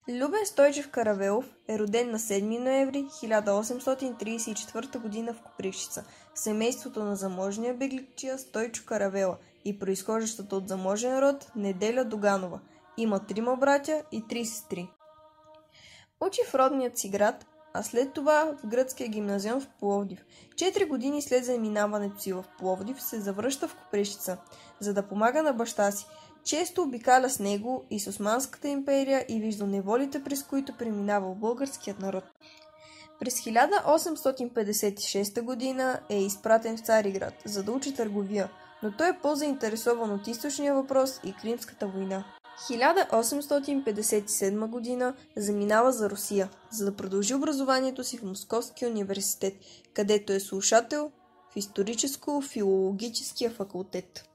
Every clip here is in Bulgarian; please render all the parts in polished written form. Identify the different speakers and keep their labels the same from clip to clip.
Speaker 1: Любен Стойчев Каравелов е роден на 7 ноември 1834 г. в Копривщица, в семейството на заможния бегликчия Стойчо Каравела и произхождащата от заможен род Неделя Доганова. Има 3 братя и 3 сестри. Учи в родният си град, а след това в гръцкия гимназион в Пловдив. 4 години след заминаването си в Пловдив се завръща в Копривщица, за да помага на баща си. Често обикаля с него и с Османската империя и вижда неволите, през които преминавал българският народ. През 1856 година е изпратен в Цариград, за да учи търговия, но той е по-заинтересован от източния въпрос и Кримската война. 1857 година заминава за Русия, за да продължи образованието си в Московския университет, където е слушател в историческо-филологическия факултет.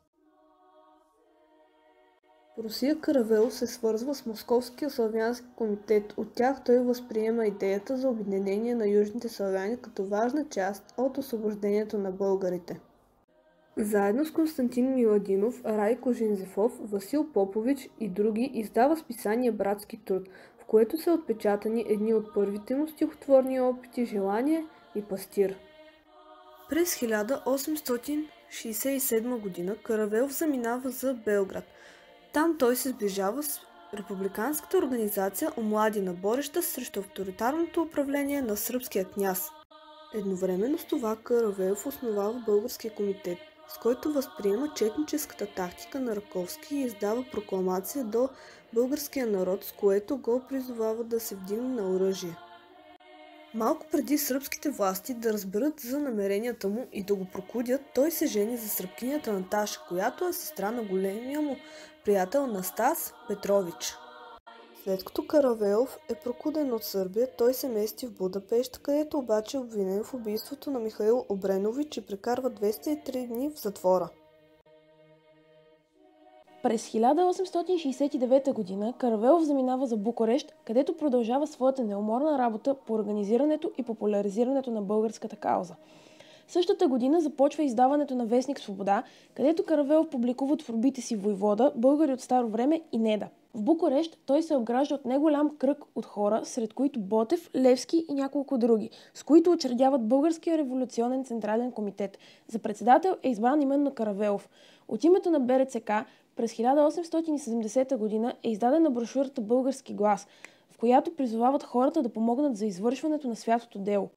Speaker 2: В Русия Каравелов се свързва с Московския славянски комитет. От тях той възприема идеята за обединение на южните славяни като важна част от освобождението на българите. Заедно с Константин Миладинов, Райко Жинзефов, Васил Попович и други издава списание «Братски труд», в което са отпечатани едни от първите му стихотворни опити «Желание» и «Пастир». През 1867 г. Каравелов заминава за Белград. Там той се сближава с републиканската организация Омладина, бореща срещу авторитарното управление на сръбския княз. Едновременно с това Каравелов основава Българския комитет, с който възприема четническата тактика на Раковски и издава прокламация до българския народ, с което го призовава да се вдигне на оръжие. Малко преди сръбските власти да разберат за намеренията му и да го прокудят, той се жени за сръбкинята Наташа, която е сестра на големия му приятел Настас Петрович. След като Каравелов е прокуден от Сърбия, той се мести в Будапеща, където обаче е обвинен в убийството на Михаил Обренович и прекарва 203 дни в затвора.
Speaker 3: През 1869 г. Каравелов заминава за Букурещ, където продължава своята неуморна работа по организирането и популяризирането на българската кауза. Същата година започва издаването на вестник Свобода, където Каравелов публикува творбите си Войвода, Българи от старо време и Неда. В Букурещ той се обгражда от неголям кръг от хора, сред които Ботев, Левски и няколко други, с които учредяват Българския революционен централен комитет. За председател е избран именно Каравелов. От името на БРЦК през 1870 г. е издадена брошурата «Български глас», в която призовават хората да помогнат за извършването на святото дело.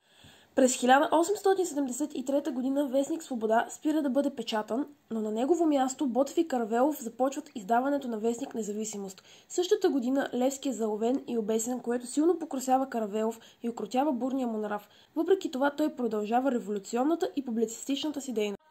Speaker 3: През 1873 г. вестник Свобода спира да бъде печатан, но на негово място Ботев и Каравелов започват издаването на вестник Независимост. Същата година Левски е заловен и обесен, което силно покрусява Каравелов и укротява бурния му нрав. Въпреки това той продължава революционната и публицистичната си дейност.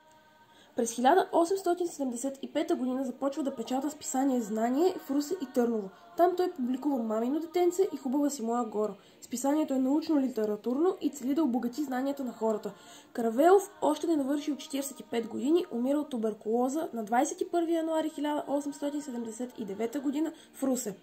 Speaker 3: През 1875 г. започва да печата списание «Знание» в Русе и Търново. Там той публикува «Мамино детенце» и «Хубава си моя горо». Списанието е научно-литературно и цели да обогати знанията на хората. Каравелов още не навършил 45 години, умира от туберкулоза на 21 януари 1879 г. в Русе.